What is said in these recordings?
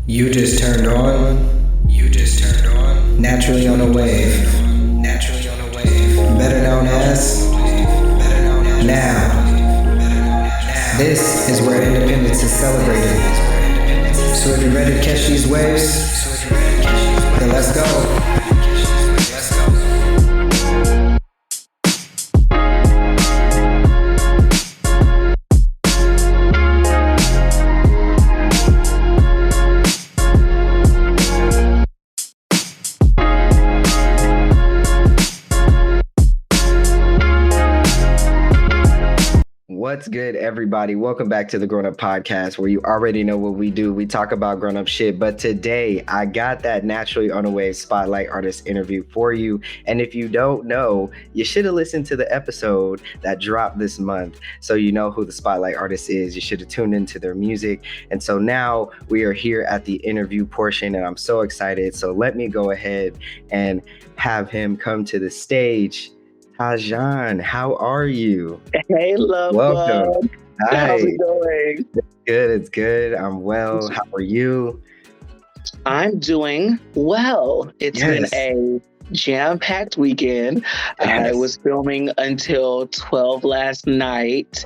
You just turned on. You just turned on. Naturally on a wave. Naturally on a wave. Better known as. Better known as. Now. This is where independence is celebrated. So if you're ready to catch these waves, then let's go. What's good, everybody? Welcome back to the Grown Up Podcast, where you already know what we do. We talk about grown up shit, but today I got that Naturally on a Wave Spotlight Artist interview for you. And if you don't know, you should have listened to the episode that dropped this month, so you know who the Spotlight Artist is. You should have tuned into their music. And so now we are here at the interview portion, and I'm so excited. So let me go ahead and have him come to the stage. Tajon, how are you? Hey, love. Welcome. Hi. How's it going? It's good. I'm well. How are you? I'm doing well. It's been a jam-packed weekend. Yes. I was filming until 12 last night,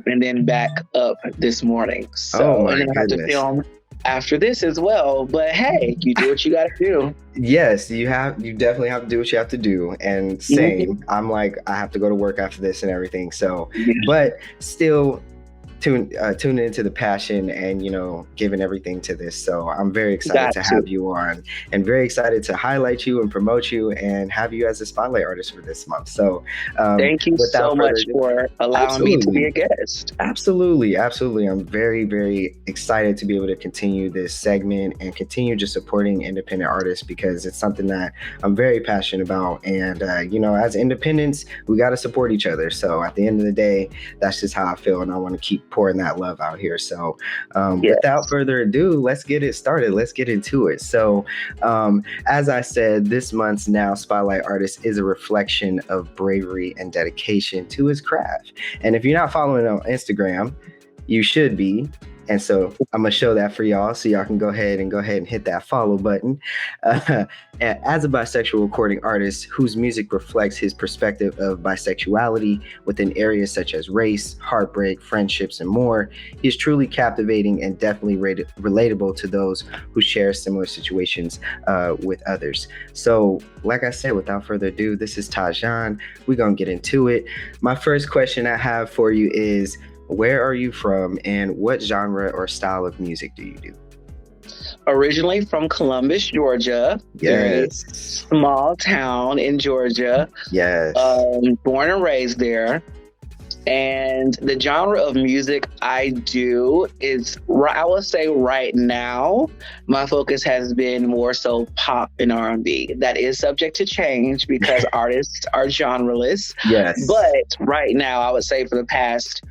and then back up this morning. So, and then I have to film after this as well. But hey, you do what you got to do. Yes, you definitely have to do what you have to do. And same, I'm like, I have to go to work after this and everything. So, but still tuning into the passion and, giving everything to this. So I'm very excited to have you on, and very excited to highlight you and promote you and have you as a spotlight artist for this month. So thank you so much for allowing me to be a guest. Absolutely. I'm very, very excited to be able to continue this segment and continue just supporting independent artists, because it's something that I'm very passionate about. And, as independents, we got to support each other. So at the end of the day, that's just how I feel. And I want to keep pouring that love out here. So without further ado, let's get it started. Let's get into it. So as I said, this month's Now Spotlight Artist is a reflection of bravery and dedication to his craft. And if you're not following on Instagram, you should be. And so I'm going to show that for y'all, so y'all can go ahead and hit that follow button. As a bisexual recording artist whose music reflects his perspective of bisexuality within areas such as race, heartbreak, friendships, and more, he is truly captivating and definitely relatable to those who share similar situations with others. So, like I said, without further ado, this is Tajon. We're going to get into it. My first question I have for you is, where are you from, and what genre or style of music do you do? Originally from Columbus, Georgia. Yes. Small town in Georgia. Yes. Born and raised there. And the genre of music I do is, I would say right now, my focus has been more so pop and R&B. That is subject to change because artists are genreless. Yes. But right now, I would say for the past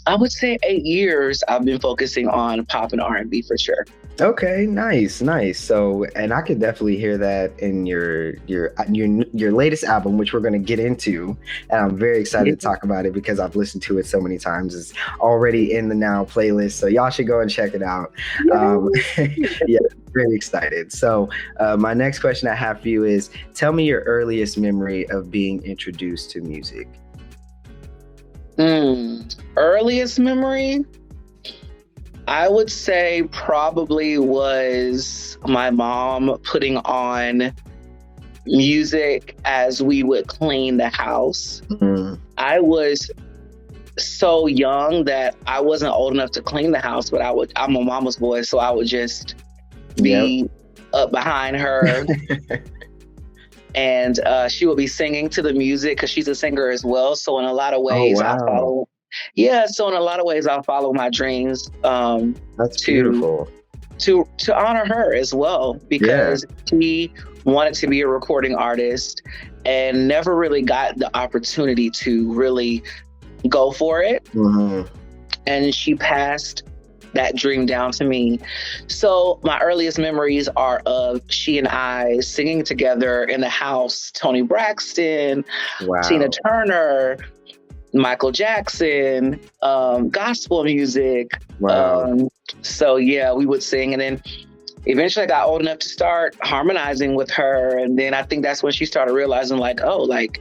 8 years, I've been focusing on pop and R&B for sure. Okay, nice. So, and I could definitely hear that in your latest album, which we're going to get into. And I'm very excited to talk about it because I've listened to it so many times. It's already in the Now playlist, so y'all should go and check it out. Very excited. So, my next question I have for you is, tell me your earliest memory of being introduced to music. Earliest memory, I would say probably was my mom putting on music as we would clean the house. I was so young that I wasn't old enough to clean the house, but I'm a mama's boy, so I would just be up behind her. And she will be singing to the music because she's a singer as well. So in a lot of ways, I follow. Yeah, so in a lot of ways, I'll follow my dreams. That's beautiful. To honor her as well, because she wanted to be a recording artist and never really got the opportunity to really go for it. And she passed that dream down to me. So my earliest memories are of she and I singing together in the house, Toni Braxton, Tina Turner, Michael Jackson, gospel music. Wow. So yeah, we would sing, and then eventually I got old enough to start harmonizing with her, and then I think that's when she started realizing, like, oh, like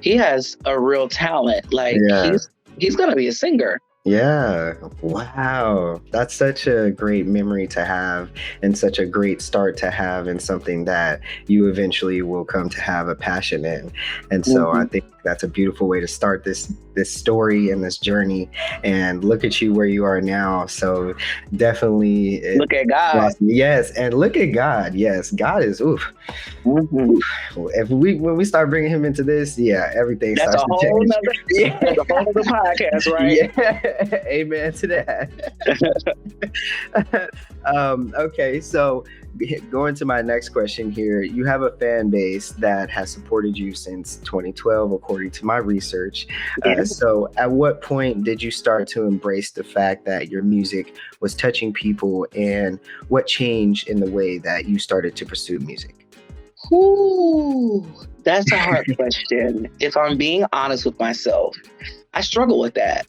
he has a real talent. Like Yeah. he's gonna be a singer. Yeah. Wow. That's such a great memory to have and such a great start to have in something that you eventually will come to have a passion in. And so I Mhm. think that's a beautiful way to start this story and this journey, and look at you where you are now. So definitely Look at God. awesome. Yes, and look at God. Yes, God is oof. Mhm. If when we start bringing him into this, yeah, everything That's starts a to whole change. nother Yeah. that's a whole other podcast, right? Yeah. Amen to that. Okay, so going to my next question here, you have a fan base that has supported you since 2012, according to my research. Yeah. So at what point did you start to embrace the fact that your music was touching people, and what changed in the way that you started to pursue music? Ooh, that's a hard question. If I'm being honest with myself, I struggle with that.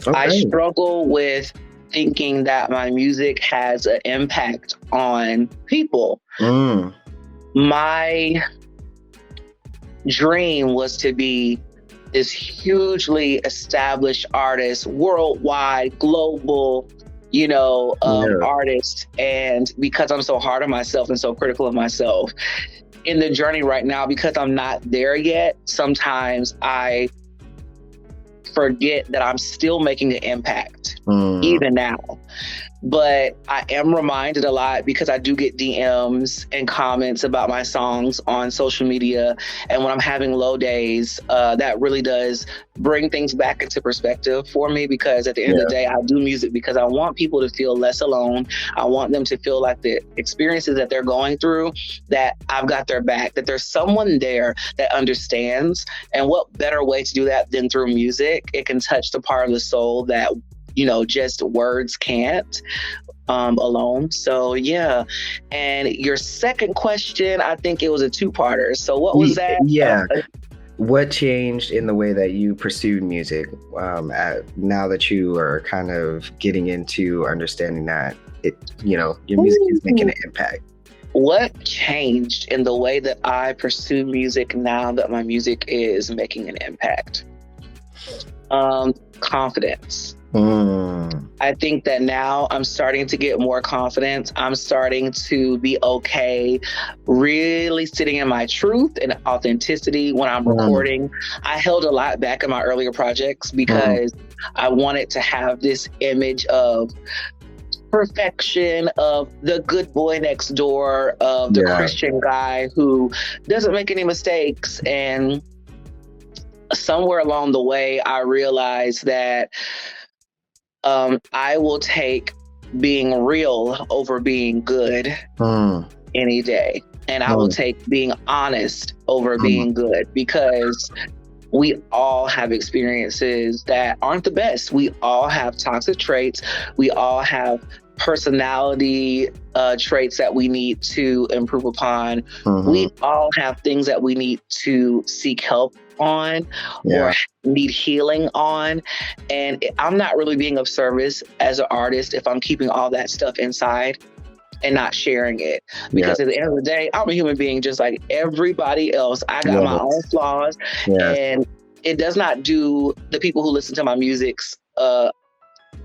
I Okay. struggle with thinking that my music has an impact on people. Mm, My dream was to be this hugely established artist, worldwide, global, yeah. artist. And because I'm so hard on myself and so critical of myself in the journey right now, because I'm not there yet, sometimes I forget that I'm still making an impact, Mm, even now. But I am reminded a lot because I do get DMs and comments about my songs on social media. And when I'm having low days, that really does bring things back into perspective for me, because at the end of yeah. the day, I do music because I want people to feel less alone. I want them to feel like the experiences that they're going through, that I've got their back, that there's someone there that understands. And what better way to do that than through music? It can touch the part of the soul that just words can't alone. So yeah. And your second question, I think it was a two-parter. So what was that? Yeah. What changed in the way that you pursued music, now that you are kind of getting into understanding that your music is making an impact? What changed in the way that I pursue music now that my music is making an impact? Confidence. I think that now I'm starting to get more confidence. I'm starting to be okay really sitting in my truth and authenticity when I'm recording. I held a lot back in my earlier projects because I wanted to have this image of perfection, of the good boy next door, of the Christian guy who doesn't make any mistakes. And somewhere along the way, I realized that I will take being real over being good any day. And I will take being honest over being good, because we all have experiences that aren't the best. We all have toxic traits. We all have personality traits that we need to improve upon. We all have things that we need to seek help on or need healing on. And I'm not really being of service as an artist if I'm keeping all that stuff inside and not sharing it. Because at the end of the day, I'm a human being just like everybody else. I got my own flaws, and it does not do the people who listen to my music's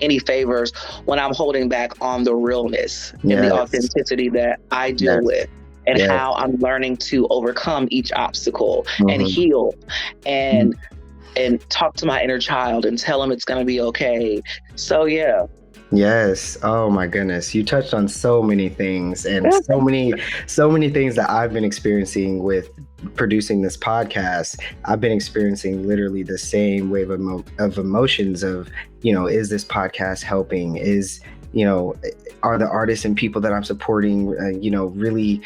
any favors when I'm holding back on the realness and the authenticity that I deal with, and how I'm learning to overcome each obstacle and heal and talk to my inner child and tell him it's going to be okay. So yeah. Yes. Oh my goodness. You touched on so many things, and so many things that I've been experiencing with producing this podcast. I've been experiencing literally the same wave of emotions of, is this podcast helping? Are the artists and people that I'm supporting, really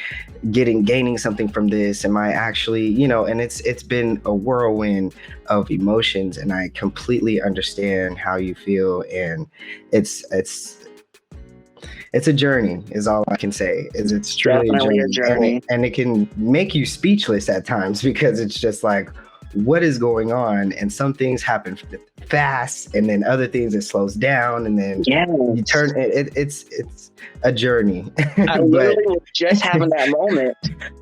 gaining something from this? Am I actually, and it's been a whirlwind of emotions, and I completely understand how you feel. And it's a journey is all I can say. It's truly Definitely a journey. and it can make you speechless at times, because it's just like, what is going on, and some things happen fast, and then other things it slows down, and then you turn it's a journey. I literally was just having that moment.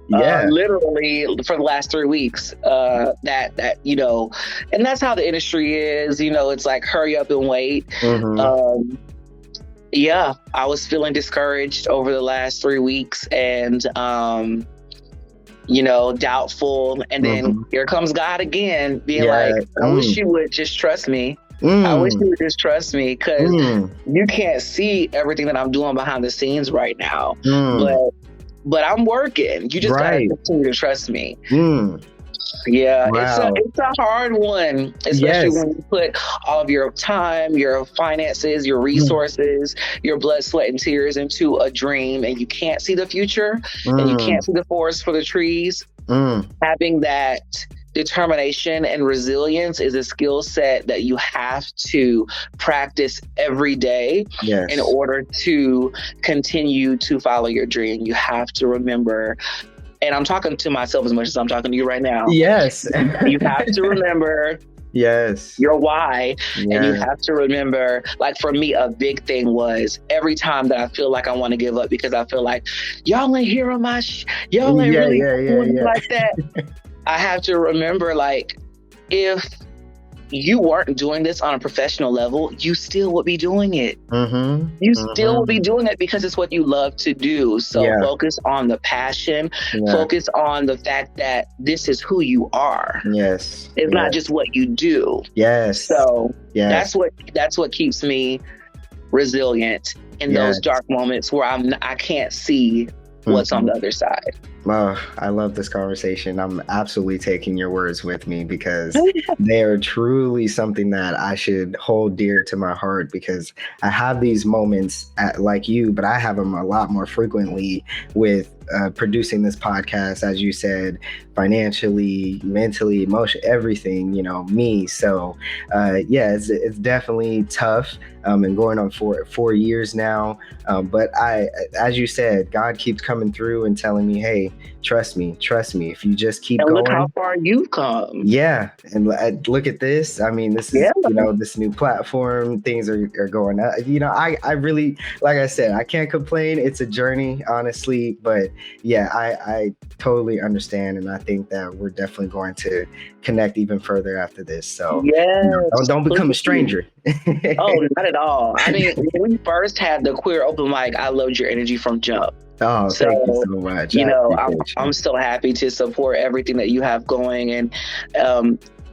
Literally for the last 3 weeks, that you know, and that's how the industry is, you know, it's like hurry up and wait. Yeah, I was feeling discouraged over the last 3 weeks, and you know, doubtful, and then here comes God again being like, I wish you would just trust me. I wish you would just trust me, because you can't see everything that I'm doing behind the scenes right now, but I'm working. You just gotta continue to trust me. Yeah, it's a hard one, especially when you put all of your time, your finances, your resources, your blood, sweat, and tears into a dream, and you can't see the future, and you can't see the forest for the trees. Having that determination and resilience is a skill set that you have to practice every day in order to continue to follow your dream. You have to remember, and I'm talking to myself as much as I'm talking to you right now. Yes. You have to remember your why. And you have to remember, like for me, a big thing was every time that I feel like I want to give up because I feel like y'all ain't hearing my y'all ain't really doing like that. I have to remember, like, if you weren't doing this on a professional level, you still would be doing it. You still would be doing it because it's what you love to do. So focus on the passion, focus on the fact that this is who you are. It's not just what you do. So that's what keeps me resilient in those dark moments where I can't see what's on the other side. Oh, I love this conversation. I'm absolutely taking your words with me, because they are truly something that I should hold dear to my heart, because I have these moments like you, but I have them a lot more frequently with producing this podcast, as you said, financially, mentally, emotionally, everything, you know, me. So it's definitely tough, and going on for 4 years now. But as you said, God keeps coming through and telling me, hey, trust me. If you just keep going. Look how far you've come. Yeah. And look at this. I mean, this is, you know, this new platform, things are going up. You know, I really, like I said, I can't complain. It's a journey, honestly. But yeah, I totally understand. And I think that we're definitely going to connect even further after this. So you know, don't become a stranger. Oh, not at all. I mean, when we first had the queer open mic, I loved your energy from jump. Oh, so, thank you so much. You know, I'm so happy to support everything that you have going, and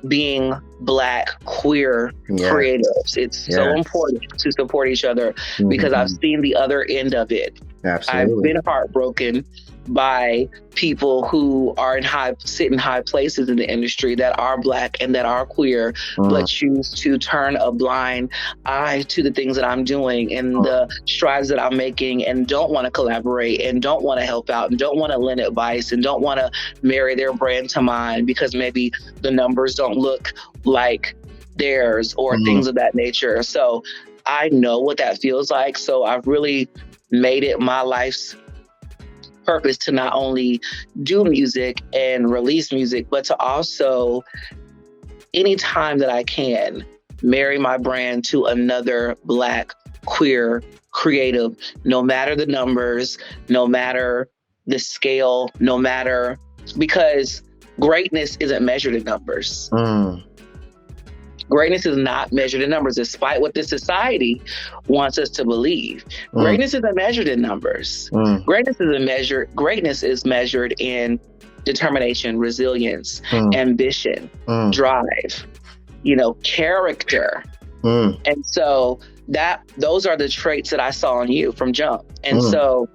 being Black queer creatives. It's so important to support each other, because I've seen the other end of it. Absolutely. I've been heartbroken by people who are sit in high places in the industry that are Black and that are queer, but choose to turn a blind eye to the things that I'm doing and the strides that I'm making, and don't want to collaborate, and don't want to help out, and don't want to lend advice, and don't want to marry their brand to mine because maybe the numbers don't look like theirs or things of that nature. So I know what that feels like. So I've really made it my life's purpose to not only do music and release music, but to also, anytime that I can, marry my brand to another Black queer creative, no matter the numbers, no matter the scale, because greatness isn't measured in numbers. Greatness is not measured in numbers, despite what this society wants us to believe. Greatness isn't measured in numbers. Greatness is measured in determination, resilience, ambition, drive, you know, character. And so those are the traits that I saw in you from jump. And so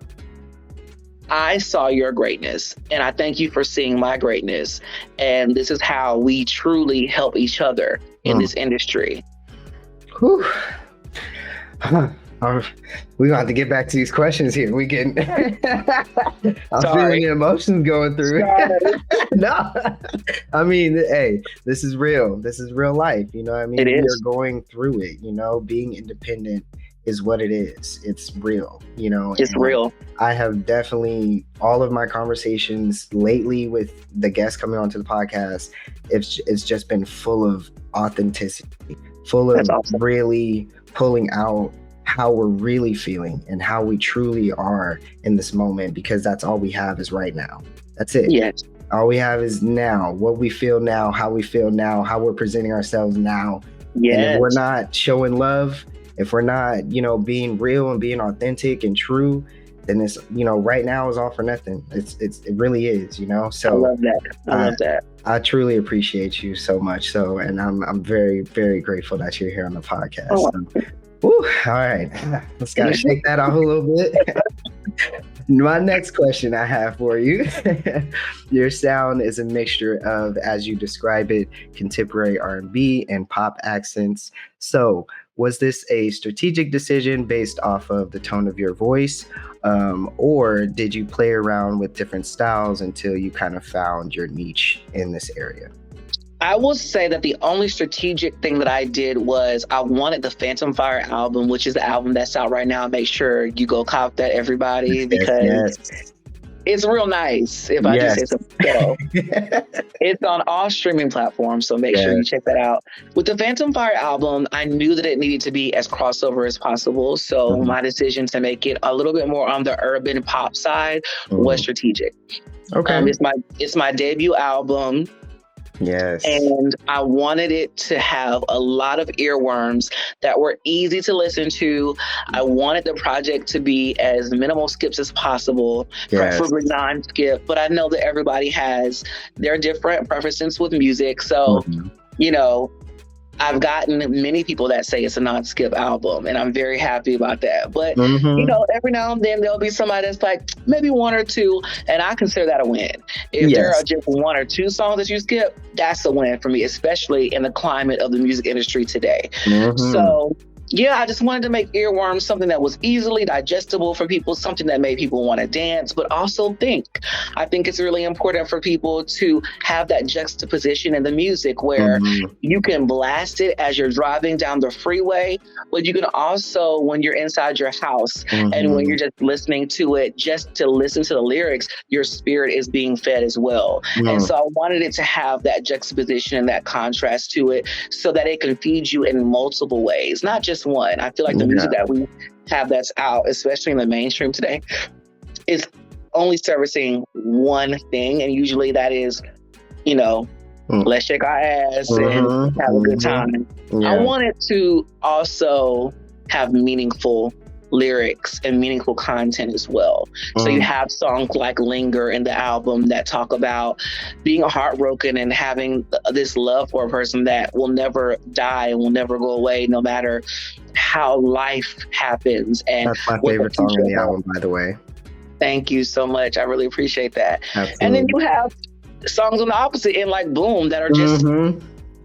I saw your greatness, and I thank you for seeing my greatness. And this is how we truly help each other in this industry. Whew. We're gonna have to get back to these questions here. I'm feeling the emotions going through. No, I mean, hey, this is real. This is real life. You know what I mean? We are going through it. You know, being independent is what it is. It's real, you know. It's And real. I have definitely, all of my conversations lately with the guests coming onto the podcast, it's just been full of authenticity, full That's of awesome. really pulling out how we're really feeling and how we truly are in this moment, because that's all we have is right now. That's it. Yes. All we have is now, what we feel now, how we feel now, how we're presenting ourselves now. And if we're Yes. not showing love, if we're not, you know, being real and being authentic and true, then it's, you know, right now is all for nothing. It really is, you know. I So love that. I love that. I truly appreciate you so much. So, and I'm very, very grateful that you're here on the podcast. Oh, So, woo, all right, let's gotta shake that off a little bit. My next question I have for you. Your sound is a mixture of, as you describe it, contemporary R&B and pop accents. So, was this a strategic decision based off of the tone of your voice? Or did you play around with different styles until you kind of found your niche in this area? I will say that the only strategic thing that I did was I wanted the Phantom Fire album, which is the album that's out right now. Make sure you go cop that, everybody, because Yes. it's real nice, if I do say so. So it's on all streaming platforms, so make sure you check that out. With the Phantom Fire album, I knew that it needed to be as crossover as possible. So my decision to make it a little bit more on the urban pop side was strategic. Okay. It's my debut album. Yes. And I wanted it to have a lot of earworms that were easy to listen to. I wanted the project to be as minimal skips as possible, preferably non-skip. But I know that everybody has their different preferences with music. So, you know, I've gotten many people that say it's a non-skip album, and I'm very happy about that. But, you know, every now and then there'll be somebody that's like, maybe one or two, and I consider that a win. If there are just one or two songs that you skip, that's a win for me, especially in the climate of the music industry today. So, yeah, I just wanted to make earworms something that was easily digestible for people, something that made people want to dance, but also think. I think it's really important for people to have that juxtaposition in the music where you can blast it as you're driving down the freeway, but you can also, when you're inside your house and when you're just listening to it, just to listen to the lyrics, your spirit is being fed as well. And so I wanted it to have that juxtaposition and that contrast to it so that it can feed you in multiple ways, not just one. I feel like the music that we have that's out, especially in the mainstream today, is only servicing one thing. And usually that is, you know, let's shake our ass and have a good time. I wanted to also have meaningful lyrics and meaningful content as well. So you have songs like Linger in the album that talk about being heartbroken and having this love for a person that will never die and will never go away no matter how life happens. And that's my favorite song on the album, by the way. Thank you so much. I really appreciate that. Absolutely. And then you have songs on the opposite end like Boom that are just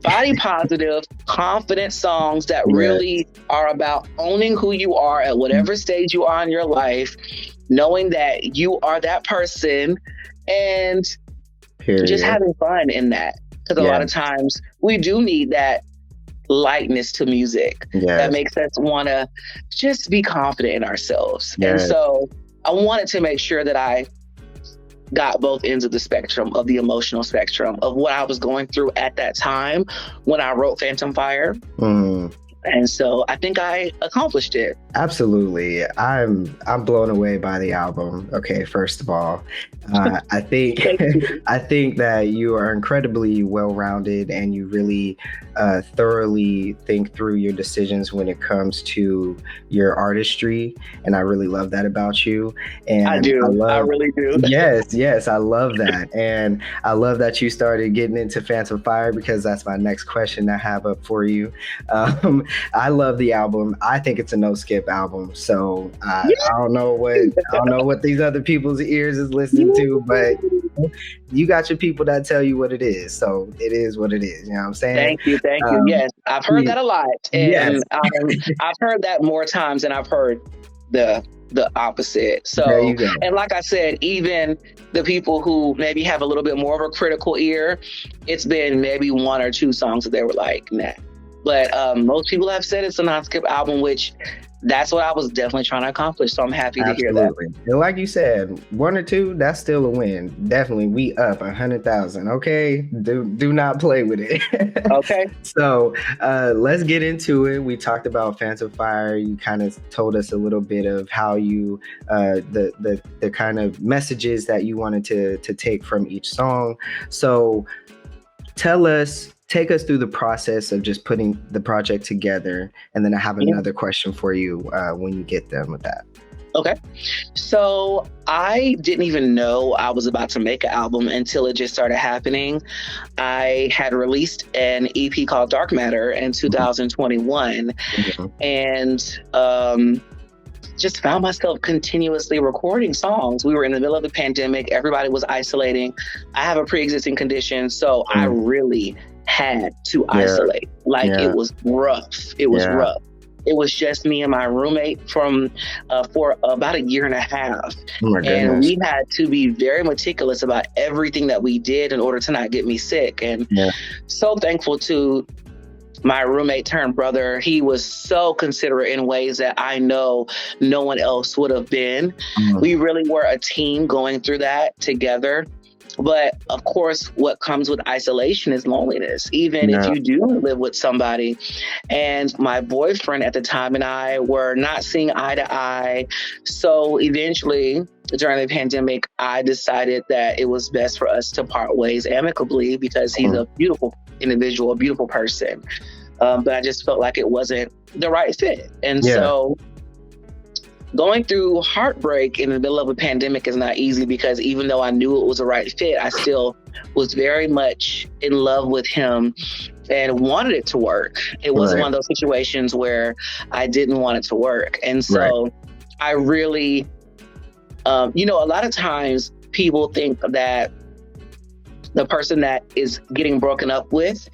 body positive, confident songs that really are about owning who you are at whatever stage you are in your life, knowing that you are that person, and just having fun in that. Because a lot of times we do need that lightness to music that makes us want to just be confident in ourselves. And so I wanted to make sure that I got both ends of the spectrum, of the emotional spectrum, of what I was going through at that time when I wrote Phantom Fire. And so I think I accomplished it. Absolutely. I'm blown away by the album. Okay, first of all, I think that you are incredibly well-rounded and you really thoroughly think through your decisions when it comes to your artistry, and I really love that about you. And I do. I really do. Yes, I love that, and I love that you started getting into Phantom Fire, because that's my next question I have up for you. I love the album. I think it's a no skip album. So I don't know what these other people's ears is listening to, but you got your people that tell you what it is. So it is what it is. You know what I'm saying? Thank you. Yes, I've heard that a lot, and I've heard that more times than I've heard the opposite. So, and like I said, even the people who maybe have a little bit more of a critical ear, it's been maybe one or two songs that they were like, nah. But most people have said it's a non-skip album, which that's what I was definitely trying to accomplish. So I'm happy to hear that. Absolutely. And like you said, 1 or 2, that's still a win. Definitely, we up 100,000. Okay, do not play with it. Okay. So let's get into it. We talked about Phantom Fire. You kind of told us a little bit of how you the kind of messages that you wanted to take from each song. So take us through the process of just putting the project together, and then I have another question for you when you get done with that. Okay. So I didn't even know I was about to make an album until it just started happening. I had released an EP called Dark Matter in 2021, and just found myself continuously recording songs. We were in the middle of the pandemic. Everybody was isolating. I have a pre-existing condition, so I really had to isolate. It was rough. It was rough. It was just me and my roommate for about a year and a half. And we had to be very meticulous about everything that we did in order to not get me sick. And so thankful to my roommate turned brother. He was so considerate in ways that I know no one else would have been. We really were a team going through that together. But of course, what comes with isolation is loneliness, even if you do live with somebody. And my boyfriend at the time and I were not seeing eye to eye. So eventually, during the pandemic, I decided that it was best for us to part ways amicably, because he's a beautiful individual, a beautiful person. But I just felt like it wasn't the right fit. And so going through heartbreak in the middle of a pandemic is not easy, because even though I knew it was the right fit, I still was very much in love with him and wanted it to work. It wasn't one of those situations where I didn't want it to work. And so I really, a lot of times people think that the person that is getting broken up with,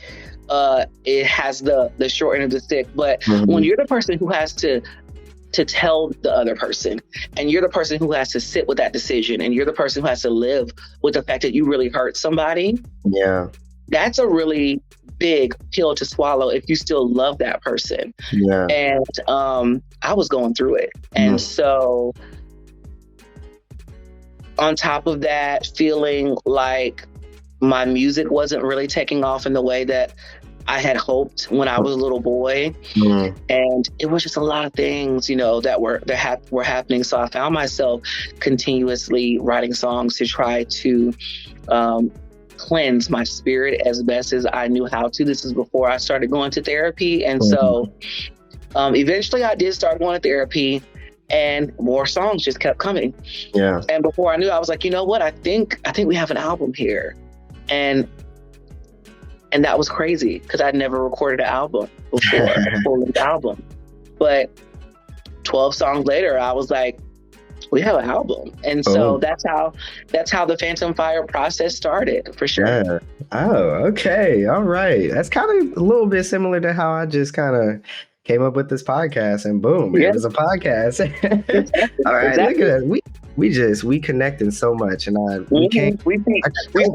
it has the short end of the stick. But when you're the person who has to tell the other person, and you're the person who has to sit with that decision, and you're the person who has to live with the fact that you really hurt somebody, that's a really big pill to swallow if you still love that person. And I was going through it. And so on top of that, feeling like my music wasn't really taking off in the way that I had hoped when I was a little boy. And it was just a lot of things, that were happening. So I found myself continuously writing songs to try to cleanse my spirit as best as I knew how to. This is before I started going to therapy. And so eventually I did start going to therapy, and more songs just kept coming. And before I knew, I was like, you know what? I think we have an album here. And that was crazy, because I'd never recorded an album before, a full-length album. But 12 songs later, I was like, we have an album. And so that's how the Phantom Fire process started, for sure. Oh, okay. All right. That's kind of a little bit similar to how I just kind of came up with this podcast, and boom, it was a podcast. All right, look at us. We connecting so much, and we see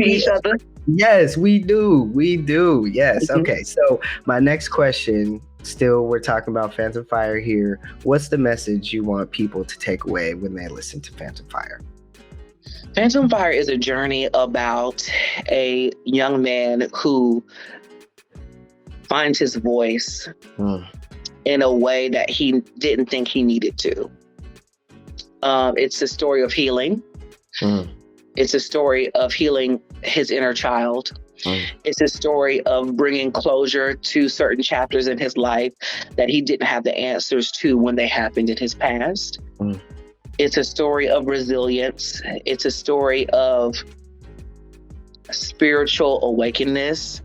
each other. Yes, we do. Yes. Okay. So my next question, still, we're talking about Phantom Fire here. What's the message you want people to take away when they listen to Phantom Fire? Phantom Fire is a journey about a young man who finds his voice in a way that he didn't think he needed to. It's a story of healing. It's a story of healing his inner child. It's a story of bringing closure to certain chapters in his life that he didn't have the answers to when they happened in his past. It's a story of resilience. It's a story of spiritual awakeness.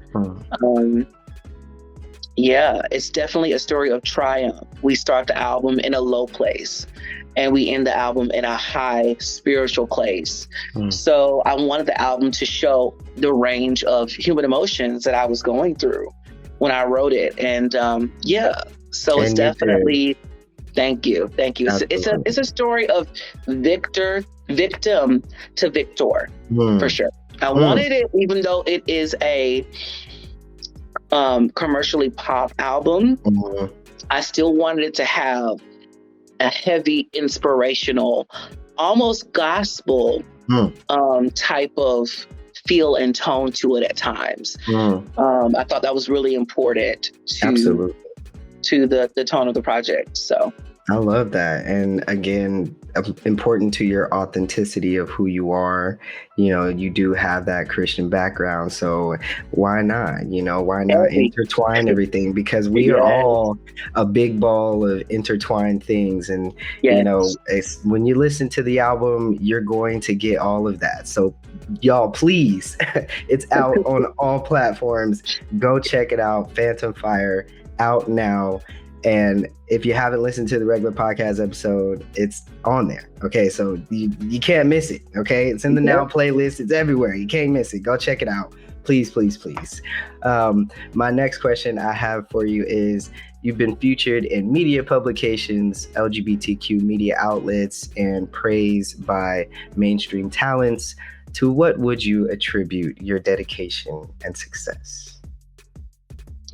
It's definitely a story of triumph. We start the album in a low place, and we end the album in a high spiritual place. So I wanted the album to show the range of human emotions that I was going through when I wrote it. And so it's definitely, thank you. It's a story of victim to victor, for sure. I wanted it, even though it is a commercially pop album, I still wanted it to have a heavy inspirational, almost gospel type of feel and tone to it at times. I thought that was really important Absolutely. to the tone of the project. So I love that. And again, important to your authenticity of who you are. You know, you do have that Christian background. So why not? You know, why not intertwine everything? Because we are all a big ball of intertwined things. And, you know, when you listen to the album, you're going to get all of that. So y'all, please, it's out on all platforms. Go check it out. Phantom Fire, out now. And if you haven't listened to the regular podcast episode, it's on there. Okay, so you can't miss it. Okay, it's in the Now playlist. It's everywhere. You can't miss it. Go check it out. Please, please, please. My next question I have for you is, you've been featured in media publications, LGBTQ media outlets, and praised by mainstream talents. To what would you attribute your dedication and success?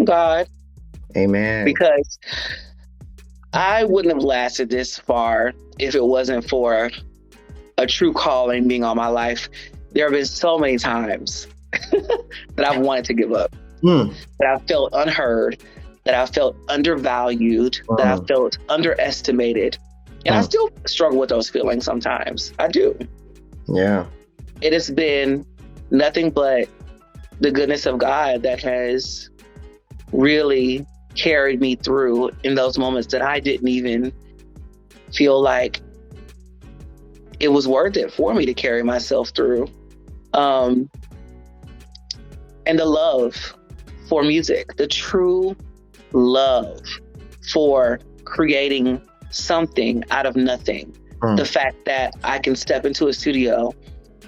God. Amen. Because I wouldn't have lasted this far if it wasn't for a true calling being on my life. There have been so many times that I've wanted to give up, that I felt unheard, that I felt undervalued, that I felt underestimated. And I still struggle with those feelings sometimes. I do. Yeah. It has been nothing but the goodness of God that has really carried me through in those moments that I didn't even feel like it was worth it for me to carry myself through. And the love for music, the true love for creating something out of nothing. The fact that I can step into a studio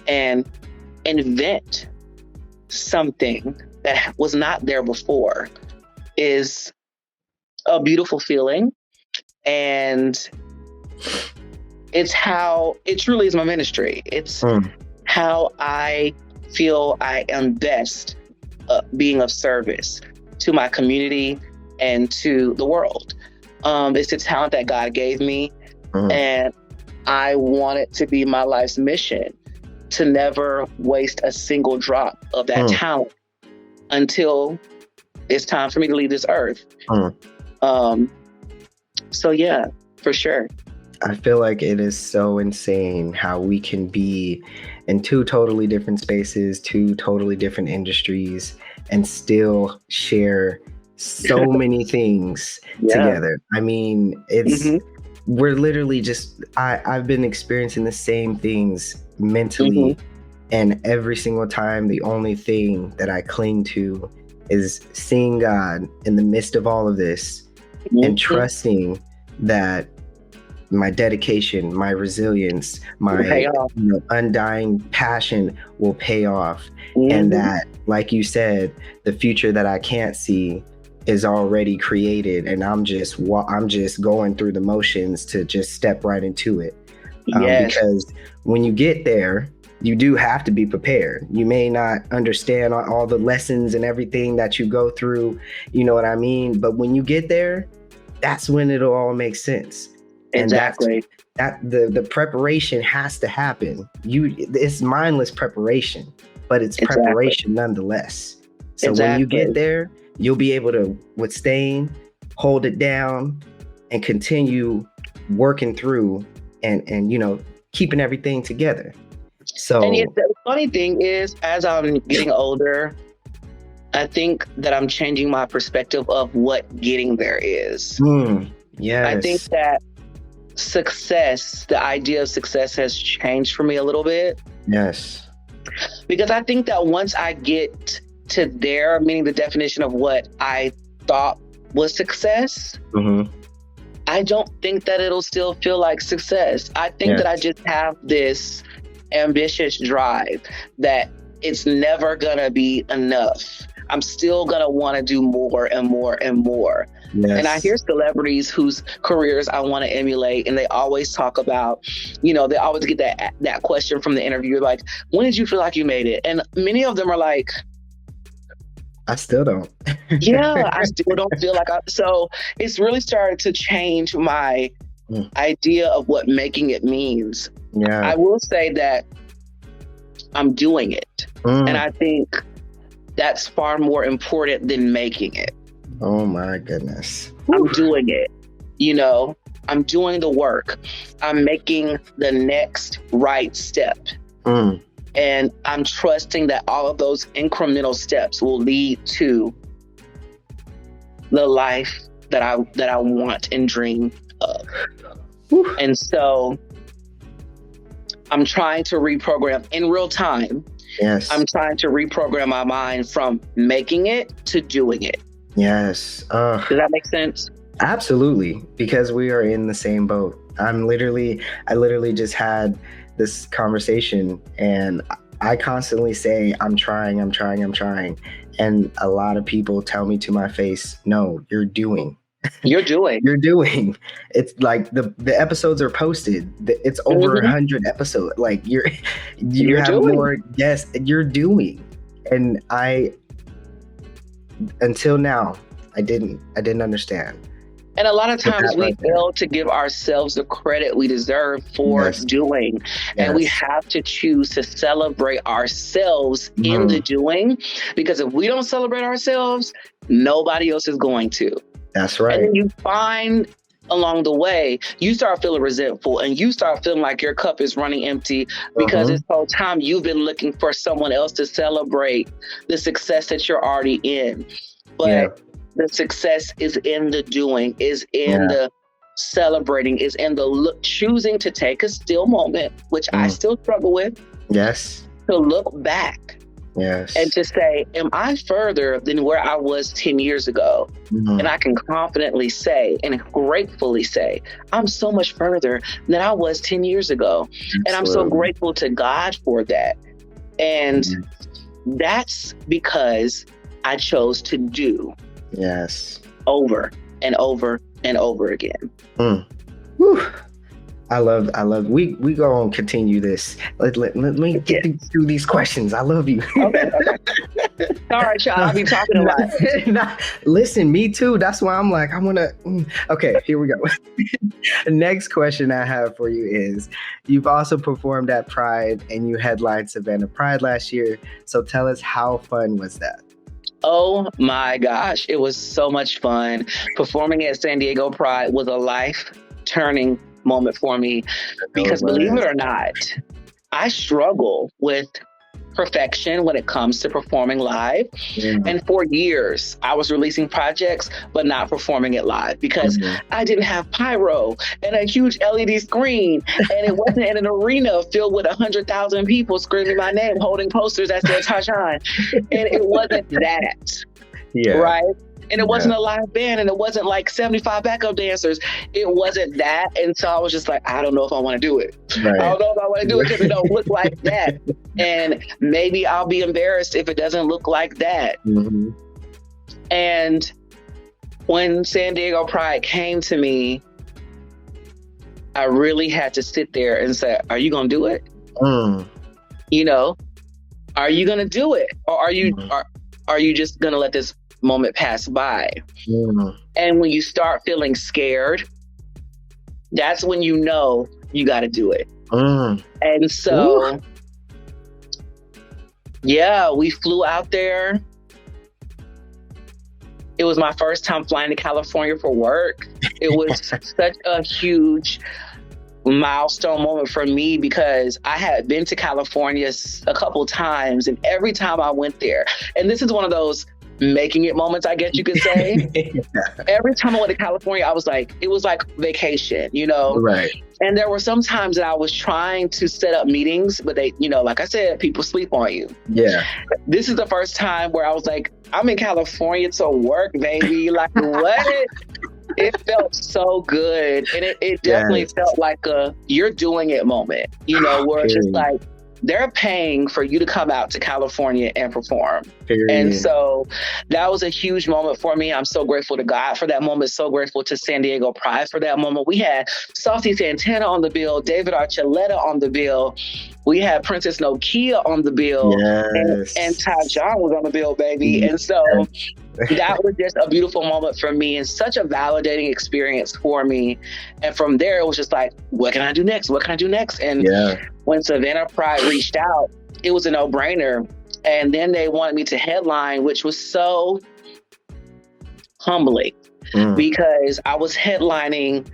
and invent something that was not there before is a beautiful feeling. And it truly is my ministry. It's how I feel I am best being of service to my community and to the world. It's the talent that God gave me. And I want it to be my life's mission to never waste a single drop of that talent until it's time for me to leave this earth. So yeah, for sure. I feel like it is so insane how we can be in two totally different spaces, two totally different industries, and still share so many things together. I mean, we're literally just, I've been experiencing the same things mentally, and every single time, the only thing that I cling to is seeing God in the midst of all of this and trusting that my dedication, my resilience, my undying passion will pay off. And that, like you said, the future that I can't see is already created, and I'm just going through the motions to just step right into it. Because when you get there, you do have to be prepared. You may not understand all the lessons and everything that you go through, you know what I mean? But when you get there, that's when it'll all make sense. Exactly. And the preparation has to happen. It's mindless preparation, but it's preparation nonetheless. So when you get there, you'll be able to withstand, hold it down, and continue working through and you know, keeping everything together. So, and the funny thing is, as I'm getting older, I think that I'm changing my perspective of what getting there is. Yes. I think that success, the idea of success has changed for me a little bit. Yes. Because I think that once I get to there, meaning the definition of what I thought was success, I don't think that it'll still feel like success. I think that I just have this ambitious drive that it's never gonna be enough. I'm still gonna want to do more and more and more. And I hear celebrities whose careers I want to emulate, and they always talk about, you know, they always get that question from the interviewer, like, when did you feel like you made it? And many of them are like, I still don't. I still don't feel like so it's really started to change my Mm. idea of what making it means. Yeah. I will say that I'm doing it. And Mm. I think that's far more important than making it. Oh my goodness. I'm Whew. doing it. You know, I'm doing the work. I'm making the next right step. Mm. And I'm trusting that all of those incremental steps will lead to the life that I want and dream of. Whew. And so I'm trying to reprogram in real time. Yes. I'm trying to reprogram my mind from making it to doing it. Yes. Does that make sense? Absolutely, because we are in the same boat. I literally just had this conversation, and I constantly say, I'm trying. And a lot of people tell me to my face, no, you're doing. You're doing. You're doing. It's like the episodes are posted. It's over 100 episodes. Like you You're have doing. more. Yes, you're doing. And until now, I didn't understand. And a lot of times we right there. fail to give ourselves the credit we deserve for Yes. doing. And we have to choose to celebrate ourselves in the doing, because if we don't celebrate ourselves, nobody else is going to. That's right. And then you find along the way, you start feeling resentful and you start feeling like your cup is running empty because this whole time you've been looking for someone else to celebrate the success that you're already in. But the success is in the doing, is in the celebrating, is in the choosing to take a still moment, which I still struggle with. Yes. To look back. Yes. And to say, am I further than where I was 10 years ago? And I can confidently say and gratefully say, I'm so much further than I was 10 years ago. Absolutely. And I'm so grateful to God for that. And that's because I chose to do. Yes. Over and over and over again. Whew. I love. We go and continue this. Let me get through these questions. I love you. Okay. All right, y'all. I'll be talking a lot. Listen, me too. That's why I'm like, I want to. Okay, here we go. The next question I have for you is: you've also performed at Pride and you headlined Savannah Pride last year. So tell us, how fun was that? Oh my gosh, it was so much fun. Performing at San Diego Pride was a life-turning moment for me because, believe it or not, I struggle with perfection when it comes to performing live. And for years, I was releasing projects, but not performing it live because I didn't have pyro and a huge LED screen. And it wasn't in an arena filled with 100,000 people screaming my name, holding posters that said Tajon. And it wasn't that. Right? And it wasn't a live band, and it wasn't like 75 backup dancers. It wasn't that. And so I was just like, I don't know if I want to do it. Right. I don't know if I want to do it because it don't look like that. And maybe I'll be embarrassed if it doesn't look like that. And when San Diego Pride came to me, I really had to sit there and say, are you going to do it? You know, are you going to do it? Or are you just going to let this moment pass by? And when you start feeling scared, that's when you know you got to do it. And so, we flew out there. It was my first time flying to California for work. It was such a huge milestone moment for me because I had been to California a couple times, and every time I went there, and this is one of those making it moments, I guess you could say. Every time I went to California, I was like, it was like vacation, you know? Right. And there were some times that I was trying to set up meetings, but they, you know, like I said, people sleep on you. Yeah. This is the first time where I was like, I'm in California to work, baby. Like, what? It felt so good. And it definitely felt like a you're doing it moment, you know, where it's just like, they're paying for you to come out to California and perform. And so that was a huge moment for me. I'm so grateful to God for that moment. So grateful to San Diego Pride for that moment. We had Saucy Santana on the bill, David Archuleta on the bill. We had Princess Nokia on the bill, and Yes. Tajon was on the bill, baby. Yes. And so that was just a beautiful moment for me and such a validating experience for me. And from there, it was just like, what can I do next? What can I do next? And Yeah. when Savannah Pride reached out, it was a no-brainer. And then they wanted me to headline, which was so humbling because I was headlining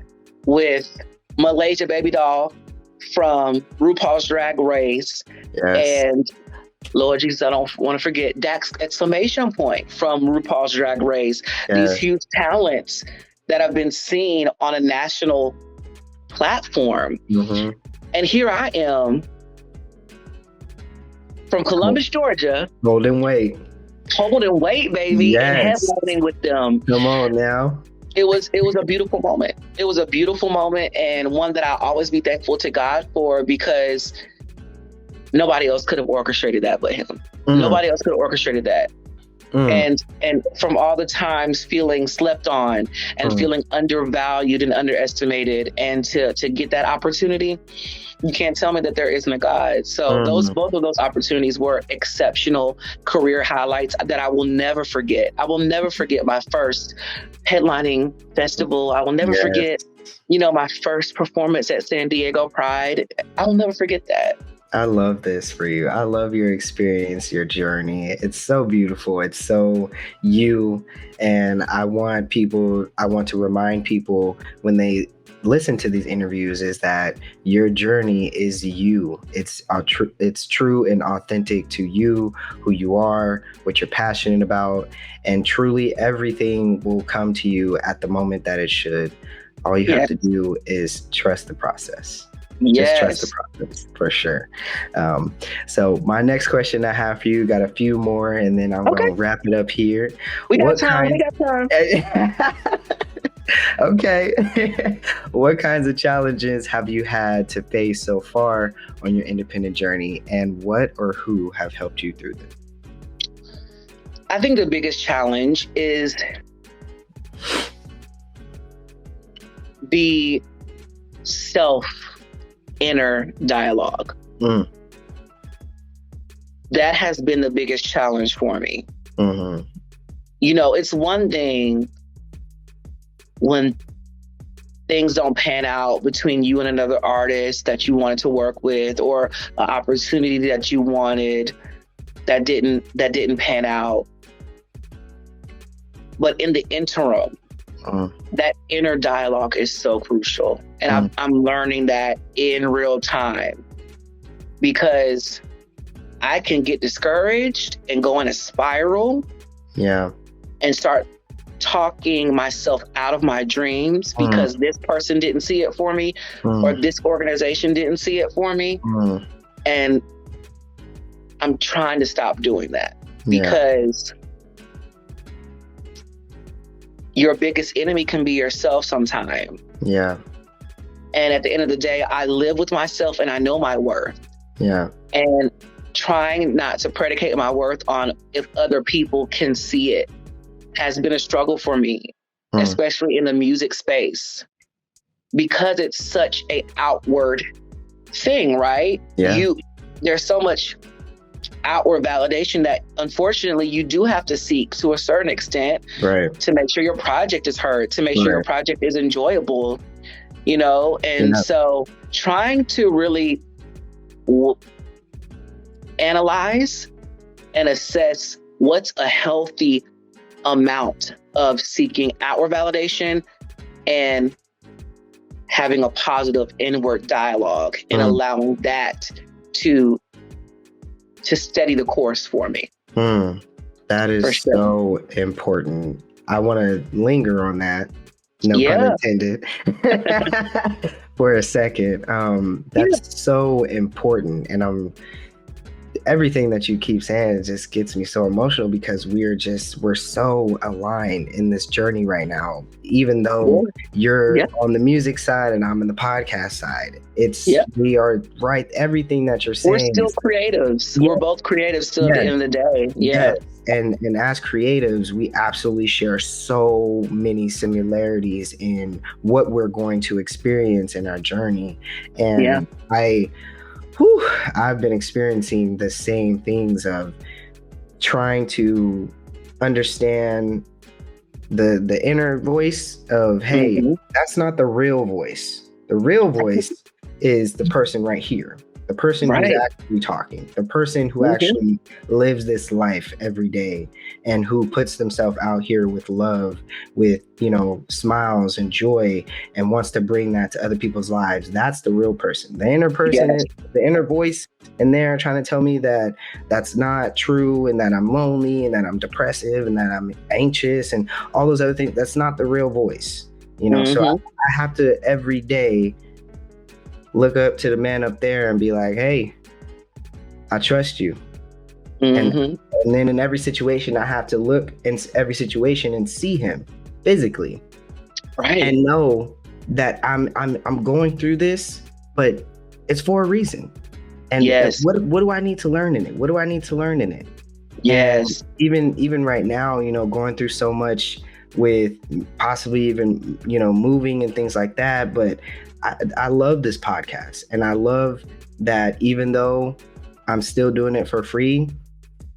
with Malaysia Baby Doll from RuPaul's Drag Race. Yes. And Lord Jesus, I don't want to forget Dax exclamation point from RuPaul's Drag Race. Yes. These huge talents that have been seen on a national platform. And here I am from Columbus, Georgia. Holding weight, baby, yes. and headlining with them. Come on now. It was a beautiful moment. It was a beautiful moment, and one that I'll always be thankful to God for, because nobody else could have orchestrated that but him. Nobody else could have orchestrated that. And from all the times feeling slept on and feeling undervalued and underestimated, and to get that opportunity, you can't tell me that there isn't a God. So both of those opportunities were exceptional career highlights that I will never forget. I will never forget my first headlining festival. I will never forget, my first performance at San Diego Pride. I will never forget that. I love this for you. I love your experience, your journey. It's so beautiful. It's so you. And I want to remind people when they listen to these interviews is that your journey is you. It's true and authentic to you, who you are, what you're passionate about, and truly everything will come to you at the moment that it should. All you have to do is trust the process. Just trust the process, for sure. So my next question I have for you, got a few more, and then I'm going to wrap it up here. We got time. Okay. What kinds of challenges have you had to face so far on your independent journey, and what or who have helped you through them? I think the biggest challenge is the inner dialogue. That has been the biggest challenge for me. It's one thing when things don't pan out between you and another artist that you wanted to work with, or an opportunity that you wanted that didn't pan out. But in the interim, that inner dialogue is so crucial. And I'm learning that in real time, because I can get discouraged and go in a spiral. And start talking myself out of my dreams because this person didn't see it for me, or this organization didn't see it for me. And I'm trying to stop doing that, because your biggest enemy can be yourself sometime. And at the end of the day, I live with myself and I know my worth. And trying not to predicate my worth on if other people can see it has been a struggle for me, especially in the music space, because it's such a outward thing, right? There's so much outward validation that unfortunately you do have to seek to a certain extent, to make sure your project is heard, to make sure your project is enjoyable, and so trying to really analyze and assess what's a healthy amount of seeking outward validation and having a positive inward dialogue, and allowing that to steady the course for me. That is so important. I want to linger on that, no pun intended, for a second. That's so important. And everything that you keep saying just gets me so emotional, because we're so aligned in this journey right now. Even though you're on the music side and I'm in the podcast side, we are right. Everything that you're saying, we're still creatives. We're both creatives still at the end of the day. And as creatives, we absolutely share so many similarities in what we're going to experience in our journey. And whew, I've been experiencing the same things of trying to understand the inner voice of, hey, Mm-hmm. that's not the real voice. The real voice is the person right here, the person who's Right. actually talking, the person who Mm-hmm. actually lives this life every day and who puts themselves out here with love, with, smiles and joy, and wants to bring that to other people's lives. That's the real person. The inner person, Yes. the inner voice in there trying to tell me that that's not true, and that I'm lonely, and that I'm depressive, and that I'm anxious, and all those other things. That's not the real voice. So Mm-hmm. I have to every day look up to the man up there and be like, hey, I trust you. And Mm-hmm. and then in every situation, I have to look in every situation and see him physically Right. and know that I'm going through this, but it's for a reason. And Yes. what do I need to learn in it? What do I need to learn in it? Yes. And even right now, going through so much with possibly even, moving and things like that. But I love this podcast, and I love that even though I'm still doing it for free,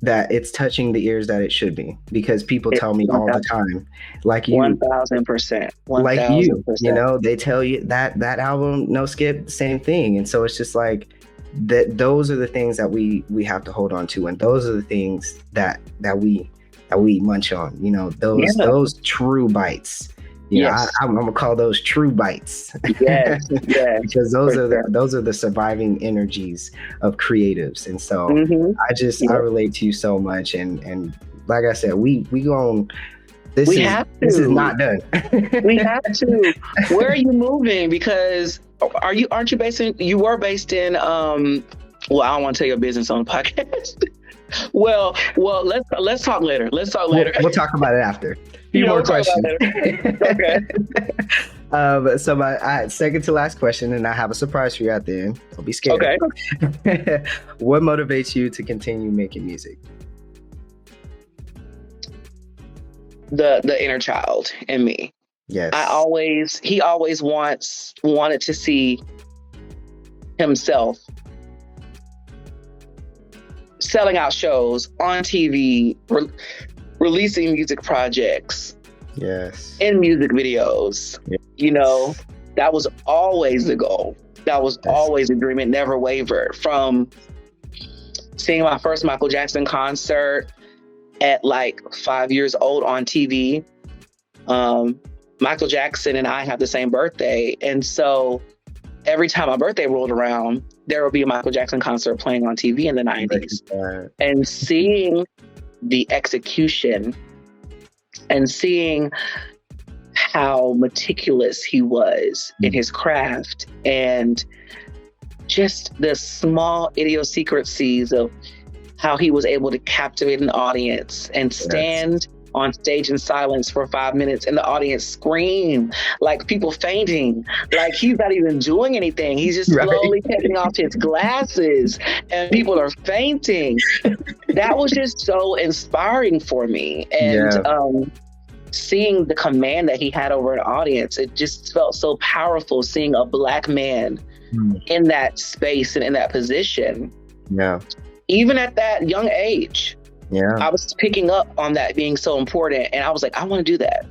that it's touching the ears that it should be, because people It, tell me all the time, like you, 1,000%. like you, 1,000%. they tell you that album, No Skip, same thing. And so it's just like that. Those are the things that we have to hold on to, and those are the things that we munch on. Yeah. Those true bites. Yes. I'm gonna call those true bites. Yes. Yes. Because For sure. those are the surviving energies of creatives. And so Mm-hmm. I Yeah. relate to you so much. And like I said, we go on. This We is have this is to. not done. We have to. Where are you moving? Because aren't you you were based in well, I don't want to tell your business on the podcast. well, let's talk later. Let's talk later. We'll talk about it after. A few Yeah, more we'll talk about questions. it. Okay. So my second to last question, and I have a surprise for you at the end. Don't be scared. Okay. What motivates you to continue making music? The inner child in me. Yes. He always wanted to see himself selling out shows on TV, releasing music projects, Yes. in music videos. Yes. That was always the goal. That was always the dream. It never wavered. From seeing my first Michael Jackson concert at like 5 years old on TV. Michael Jackson and I have the same birthday. And so every time my birthday rolled around, there would be a Michael Jackson concert playing on TV in the 90s. And seeing the execution and seeing how meticulous he was in his craft, and just the small idiosyncrasies of how he was able to captivate an audience and stand on stage in silence for 5 minutes and the audience scream, like people fainting, like he's not even doing anything. He's just slowly taking off his glasses and people are fainting. That was just so inspiring for me. And seeing the command that he had over an audience, it just felt so powerful, seeing a Black man in that space and in that position. Yeah. Even at that young age. Yeah. I was picking up on that being so important. And I was like, I want to do that.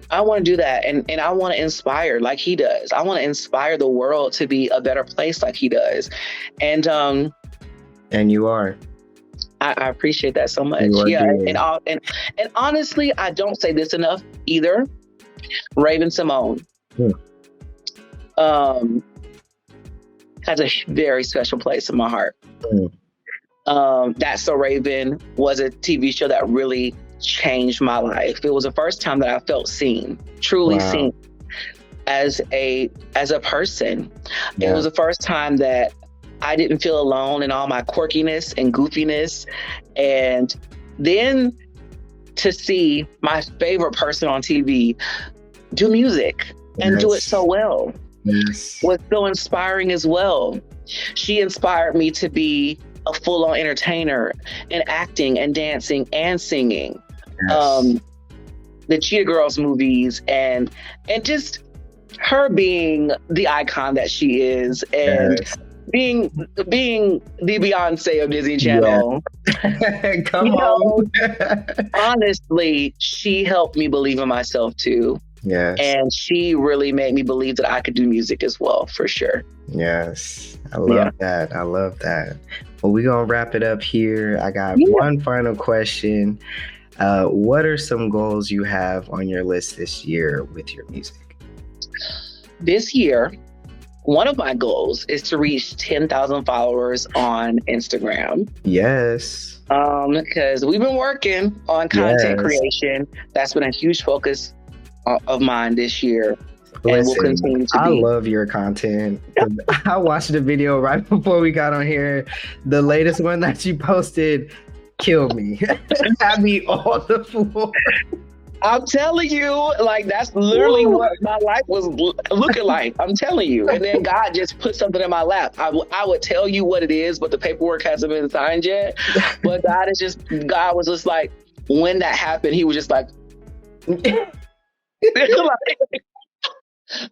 I want to do that. And I want to inspire like he does. I want to inspire the world to be a better place like he does. And you are. I appreciate that so much. Yeah. And honestly, I don't say this enough either. Raven Simone has a very special place in my heart. That's So Raven was a TV show that really changed my life. It was the first time that I felt seen, truly seen as a person. It was the first time that I didn't feel alone in all my quirkiness and goofiness. And then to see my favorite person on TV do music and do it so well was so inspiring as well. She inspired me to be a full-on entertainer in acting and dancing and singing. The Cheetah Girls movies and just her being the icon that she is, and being the Beyonce of Disney Yeah. Channel, Come you know, on. honestly, she helped me believe in myself too. Yes. And she really made me believe that I could do music as well, for sure. Yes. I Yeah. love that. I love that. Well, we're going to wrap it up here. I got Yeah. one final question. What are some goals you have on your list this year with your music? This year, one of my goals is to reach 10,000 followers on Instagram. Yes. Because we've been working on content Yes. creation. That's been a huge focus of mine this year. Listen, and will continue to I be. love your content. I watched the video right before we got on here. The latest one that you posted killed me. Had me on the floor. I'm telling you, like, that's literally what my life was looking like. I'm telling you. And then God just put something in my lap. I would tell you what it is, but the paperwork hasn't been signed yet. But God was just like, when that happened, he was just like,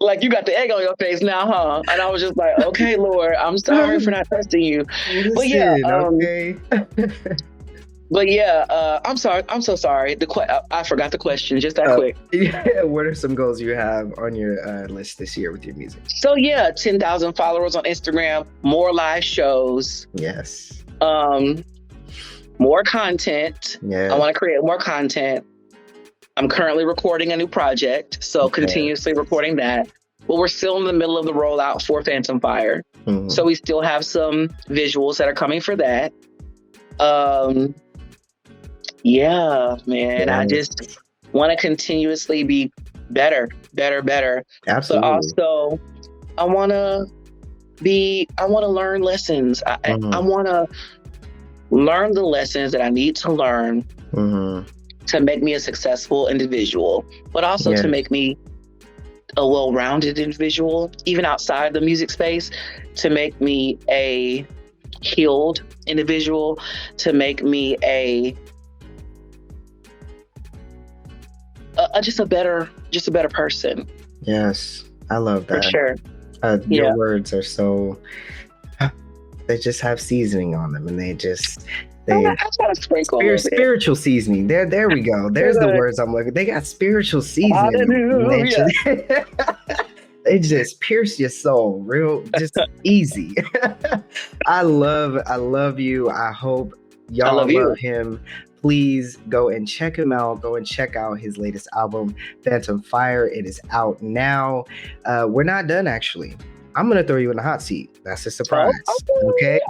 like, you got the egg on your face now, huh? And I was just like, okay, Lord, I'm sorry for not trusting you. Listen, but yeah, okay. But yeah, I'm sorry. I'm so sorry. I forgot the question just that quick. Yeah, what are some goals you have on your list this year with your music? So yeah, 10,000 followers on Instagram, more live shows. Yes. More content. Yeah. I want to create more content. I'm currently recording a new project, so continuously recording that. But we're still in the middle of the rollout for Phantom Fire. Mm-hmm. So we still have some visuals that are coming for that. Yeah, man. Yes. I just want to continuously be better. Absolutely. But also, I want to learn lessons. I want to learn the lessons that I need to learn to make me a successful individual, but also to make me a well-rounded individual, even outside the music space, to make me a healed individual, to make me just a better person. Yes, I love that. For sure. Your words are so, they just have seasoning on them, and I try to sprinkle spiritual seasoning. There we go. There's the words I'm looking. They got spiritual seasoning. They just pierce your soul, just easy. I love you. I hope y'all love him. Please go and check him out. Go and check out his latest album, Phantom Fire. It is out now. We're not done, actually. I'm going to throw you in the hot seat. That's a surprise. Okay?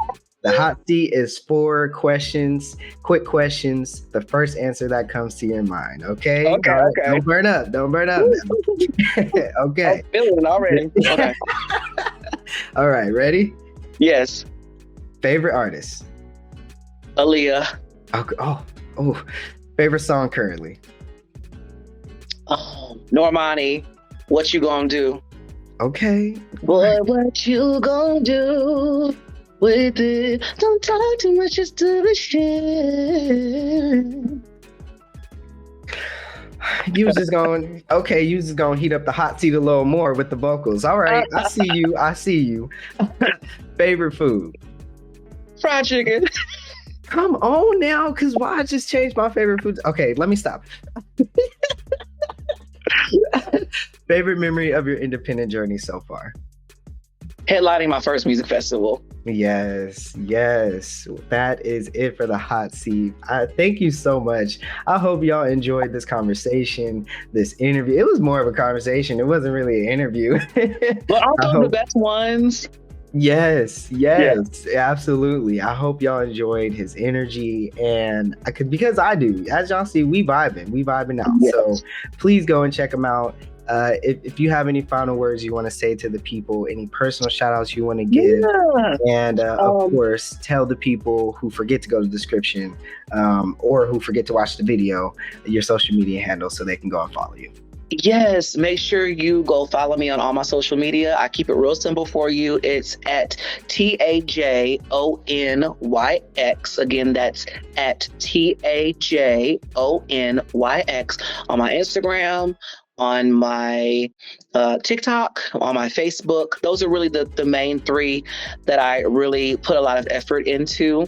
The hot seat is 4 questions, quick questions. The first answer that comes to your mind. Okay? Okay. Don't burn up. Okay. I'm feeling it already. Okay. All right. Ready? Yes. Favorite artist? Aaliyah. Oh. Favorite song currently? Normani. What you gonna do? Okay. Boy, what you gonna do with it? Don't talk too much, just do the shit. You was just going to heat up the hot seat a little more with the vocals. All right, I see you. Favorite food? Fried chicken. Come on now, because why I just changed my favorite food? Okay, let me stop. Favorite memory of your independent journey so far? Headlining my first music festival. Yes. That is it for the hot seat. Thank you so much. I hope y'all enjoyed this conversation, this interview. It was more of a conversation. It wasn't really an interview. But also the best ones. Yes, absolutely. I hope y'all enjoyed his energy, and because I do. As y'all see, we vibing out. Yes. So please go and check him out. If you have any final words you want to say to the people, any personal shout outs you want to give, and of course, tell the people who forget to go to the description or who forget to watch the video, your social media handle, so they can go and follow you. Yes, make sure you go follow me on all my social media. I keep it real simple for you. It's at Tajonyx. Again, that's at Tajonyx on my Instagram, on my TikTok, on my Facebook. Those are really the main three that I really put a lot of effort into.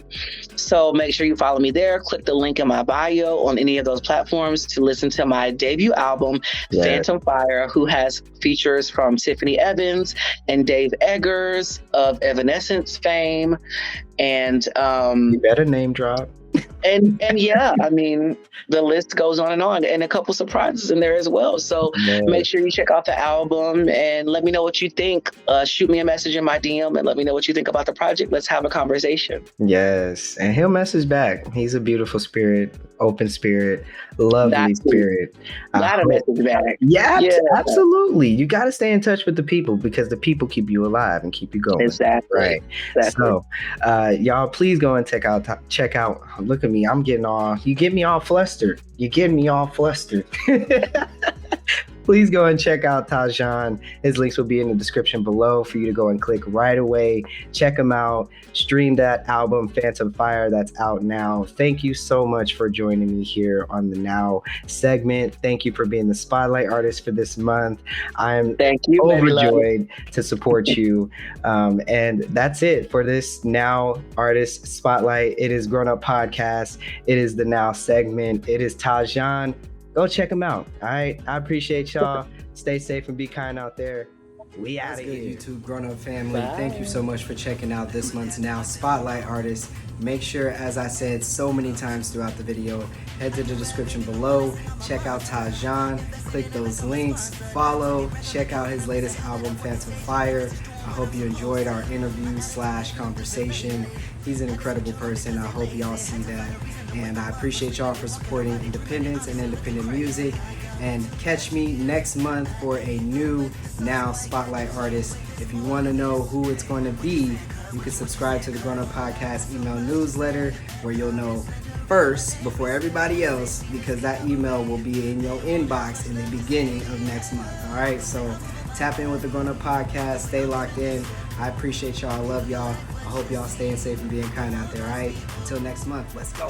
So make sure you follow me there. Click the link in my bio on any of those platforms to listen to my debut album, Yeah. Phantom Fire, who has features from Tiffany Evans and Dave Eggers of Evanescence fame. And You better name drop. and yeah, I mean, the list goes on, and a couple surprises in there as well. So make sure you check out the album and let me know what you think. Shoot me a message in my DM and let me know what you think about the project. Let's have a conversation. Yes, and he'll message back. He's a beautiful spirit, open spirit, lovely spirit. Gotta message back. Yeah, absolutely. You got to stay in touch with the people because the people keep you alive and keep you going. Exactly. Right. Exactly. So, y'all, please go and check out. Look at me. I'm getting all. You get me all flustered. You get me all flustered. Please go and check out Tajon. His links will be in the description below for you to go and click right away. Check him out. Stream that album, Phantom Fire, that's out now. Thank you so much for joining me here on the Now segment. Thank you for being the spotlight artist for this month. I'm overjoyed to support you. And that's it for this Now Artist Spotlight. It is Grown Up Podcast. It is the Now segment. It is Tajon. Go check them out. All right. I appreciate y'all. Stay safe and be kind out there. We out of here. YouTube Grown Up family. Bye. Thank you so much for checking out this month's Now Spotlight Artist. Make sure, as I said so many times throughout the video, head to the description below. Check out Tajon. Click those links. Follow. Check out his latest album, Phantom Fire. I hope you enjoyed our interview/conversation. He's an incredible person. I hope y'all see that. And I appreciate y'all for supporting independence and independent music. And catch me next month for a new Now Spotlight Artist. If you want to know who it's going to be, you can subscribe to the Grown Up Podcast email newsletter where you'll know first before everybody else, because that email will be in your inbox in the beginning of next month. All right, so tap in with the Grown Up Podcast. Stay locked in. I appreciate y'all. I love y'all. I hope y'all staying safe and being kind out there. All right, until next month. Let's go.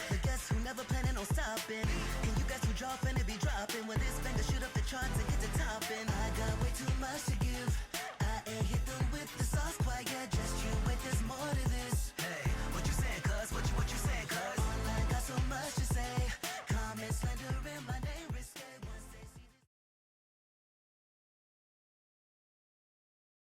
But guess who never planning on stopping? Can you guess who dropping it be dropping? When this finger shoot up the charts and get to topping. I got way too much to give. I ain't here